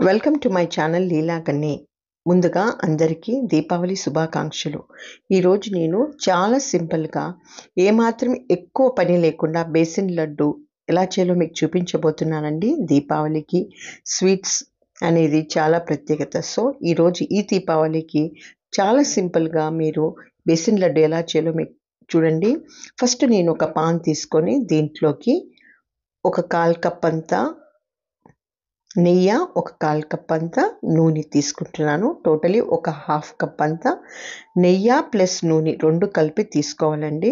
Welcome to my channel లీలా గన్ని. ముందుగా అందరికీ దీపావళి శుభాకాంక్షలు. ఈరోజు నేను చాలా సింపుల్గా ఏమాత్రం ఎక్కువ పని లేకుండా బేసిన్ లడ్డు ఎలా చేయాలో మీకు చూపించబోతున్నానండి. దీపావళికి స్వీట్స్ అనేది చాలా ప్రత్యేకత. సో ఈరోజు ఈ దీపావళికి చాలా సింపుల్గా మీరు బేసిన్ లడ్డు ఎలా చేయాలో మీకు చూడండి. ఫస్ట్ నేను ఒక పాన్ తీసుకొని దీంట్లోకి ఒక 1/4 కప్ అంతా నెయ్యి, ఒక 1/4 కప్ అంతా నూనె తీసుకుంటున్నాను. టోటలీ ఒక 1/2 కప్ అంతా నెయ్యి ప్లస్ నూనె 2 కలిపి తీసుకోవాలండి.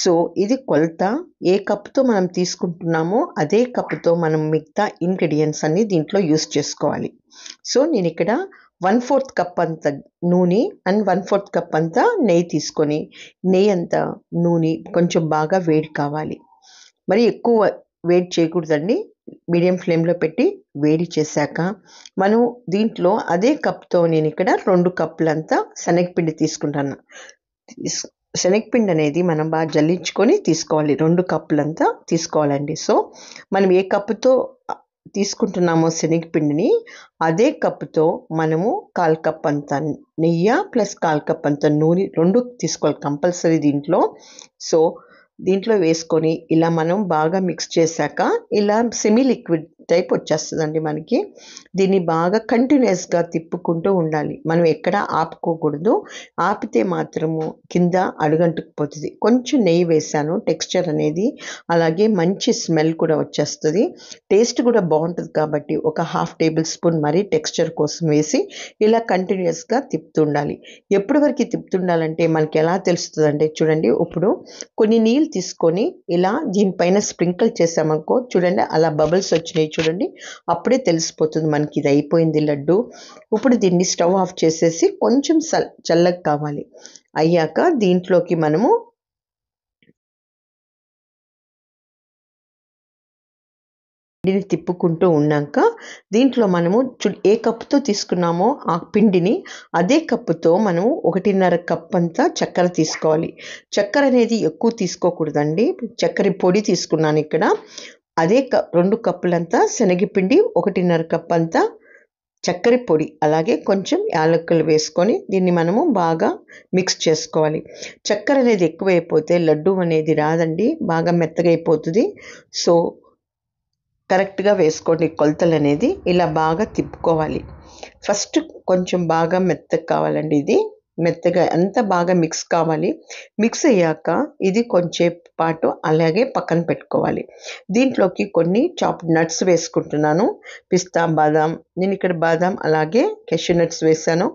సో ఇది కొలత. ఏ కప్తో మనం తీసుకుంటున్నామో అదే కప్తో మనం మిగతా ఇంగ్రీడియంట్స్ అన్ని దీంట్లో యూస్ చేసుకోవాలి. సో నేను ఇక్కడ 1/4 కప్ అంత నూనె అండ్ 1/4 కప్ అంతా నెయ్యి తీసుకొని, నెయ్యి అంతా నూనె కొంచెం బాగా వేడి కావాలి. మరి ఎక్కువ వేడి చేయకూడదండి. మీడియం ఫ్లేమ్లో పెట్టి వేడి చేశాక మనం దీంట్లో అదే కప్తో నేను ఇక్కడ 2 కప్పులంతా శనగపిండి తీసుకుంటాను. శనగపిండి అనేది మనం బాగా జల్లించుకొని తీసుకోవాలి. 2 కప్పులంతా తీసుకోవాలండి. సో మనం ఏ కప్పుతో తీసుకుంటున్నామో శనగపిండిని అదే కప్పుతో మనము 1/4 కప్ అంత నెయ్యి ప్లస్ 1/4 కప్ అంత నూనె 2 తీసుకోవాలి కంపల్సరీ దీంట్లో. సో దీంట్లో వేసుకొని ఇలా మనం బాగా మిక్స్ చేశాక ఇలా సెమీ లిక్విడ్ టైప్ వచ్చేస్తుందండి మనకి. దీన్ని బాగా కంటిన్యూస్గా తిప్పుకుంటూ ఉండాలి. మనం ఎక్కడ ఆపుకోకూడదు. ఆపితే మాత్రము కింద అడుగంటుకుపోతుంది. కొంచెం నెయ్యి వేసాను, టెక్స్చర్ అనేది అలాగే మంచి స్మెల్ కూడా వచ్చేస్తుంది. టేస్ట్ కూడా బాగుంటుంది కాబట్టి ఒక 1/2 టేబుల్ స్పూన్ మరీ టెక్స్చర్ కోసం వేసి ఇలా కంటిన్యూస్గా తిప్పుతుండాలి. ఎప్పటి వరకు తిప్పుతుండాలంటే మనకి ఎలా తెలుస్తుంది అంటే చూడండి, ఇప్పుడు కొన్ని నీళ్ళు తీసుకొని ఇలా దీనిపైన స్ప్రింకిల్ చేసామనుకో, చూడండి అలా బబుల్స్ వచ్చినాయి చూడండి. అప్పుడే తెలిసిపోతుంది మనకి ఇది అయిపోయింది లడ్డు. ఇప్పుడు దీన్ని స్టవ్ ఆఫ్ చేసేసి కొంచెం చల్లగా కావాలి. అయ్యాక దీంట్లోకి మనము పిండిని తిప్పుకుంటూ ఉన్నాక దీంట్లో మనము ఏ కప్పుతో తీసుకున్నామో ఆ పిండిని అదే కప్పుతో మనము 1.5 కప్ అంతా చక్కెర తీసుకోవాలి. చక్కెర అనేది ఎక్కువ తీసుకోకూడదండి. చక్కెర పొడి తీసుకున్నాను ఇక్కడ. అదే 2 కప్పులంతా శనగపిండి, 1.5 కప్ అంతా చక్కెర పొడి, అలాగే కొంచెం యాలకులు వేసుకొని దీన్ని మనము బాగా మిక్స్ చేసుకోవాలి. చక్కెర అనేది ఎక్కువైపోతే లడ్డు అనేది రాదండి, బాగా మెత్తగా అయిపోతుంది. సో కరెక్ట్గా వేసుకోండి కొలతలు అనేది. ఇలా బాగా తిప్పుకోవాలి. ఫస్ట్ కొంచెం బాగా మెత్తగా కావాలండి. ఇది మెత్తగా అంతా బాగా మిక్స్ కావాలి. మిక్స్ అయ్యాక ఇది కొంచెం పాటు అలాగే పక్కన పెట్టుకోవాలి. దీంట్లోకి కొన్ని చాప్డ్ నట్స్ వేసుకుంటున్నాను. పిస్తా, బాదాం, నేను ఇక్కడ బాదాం అలాగే క్యాష్యూ నట్స్ వేసాను.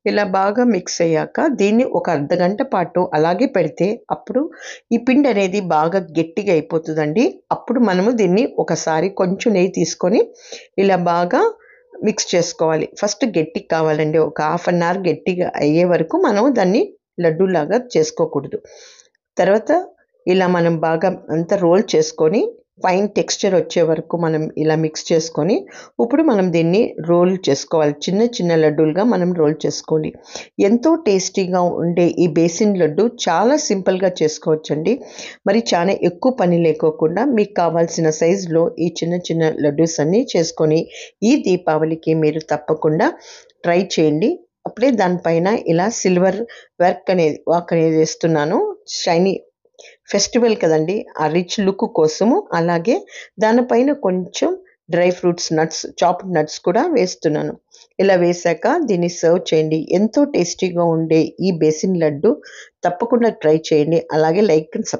ఇలా బాగా మిక్స్ అయ్యాక దీన్ని ఒక అర్ధగంట పాటు అలాగే పెడితే అప్పుడు ఈ పిండి అనేది బాగా గట్టిగా అయిపోతుందండి. అప్పుడు మనము దీన్ని ఒకసారి కొంచెం నెయ్యి తీసుకొని ఇలా బాగా మిక్స్ చేసుకోవాలి. ఫస్ట్ గట్టిగా కావాలండి. ఒక 1/2 అవర్ గట్టిగా అయ్యే వరకు మనం దాన్ని లడ్డూలాగా చేసుకోకూడదు. తర్వాత ఇలా మనం బాగా అంతా రోల్ చేసుకొని ఫైన్ టెక్స్చర్ వచ్చే వరకు మనం ఇలా మిక్స్ చేసుకొని ఇప్పుడు మనం దీన్ని రోల్ చేసుకోవాలి. చిన్న చిన్న లడ్డూలుగా మనం రోల్ చేసుకోవాలి. ఎంతో టేస్టీగా ఉండే ఈ బేసిన్ లడ్డు చాలా సింపుల్గా చేసుకోవచ్చండి. మరి చాలా ఎక్కువ పని లేకోకుండా మీకు కావాల్సిన సైజులో ఈ చిన్న చిన్న లడ్డూస్ అన్నీ చేసుకొని ఈ దీపావళికి మీరు తప్పకుండా ట్రై చేయండి. అప్పుడే దానిపైన ఇలా సిల్వర్ వాక్ అనేది వేస్తున్నాను. షైనీ ఫెస్టివల్ కదండి, ఆ రిచ్ లుక్ కోసము. అలాగే దానిపైన కొంచెం dry fruits, nuts, chopped nuts కూడా వేస్తున్నాను. ఇలా వేశాక దీన్ని సర్వ్ చేయండి. ఎంతో టేస్టీగా ఉండే ఈ బేసిన్ లడ్డు తప్పకుండా ట్రై చేయండి. అలాగే లైక్ అండ్ సబ్స్క్రైబ్.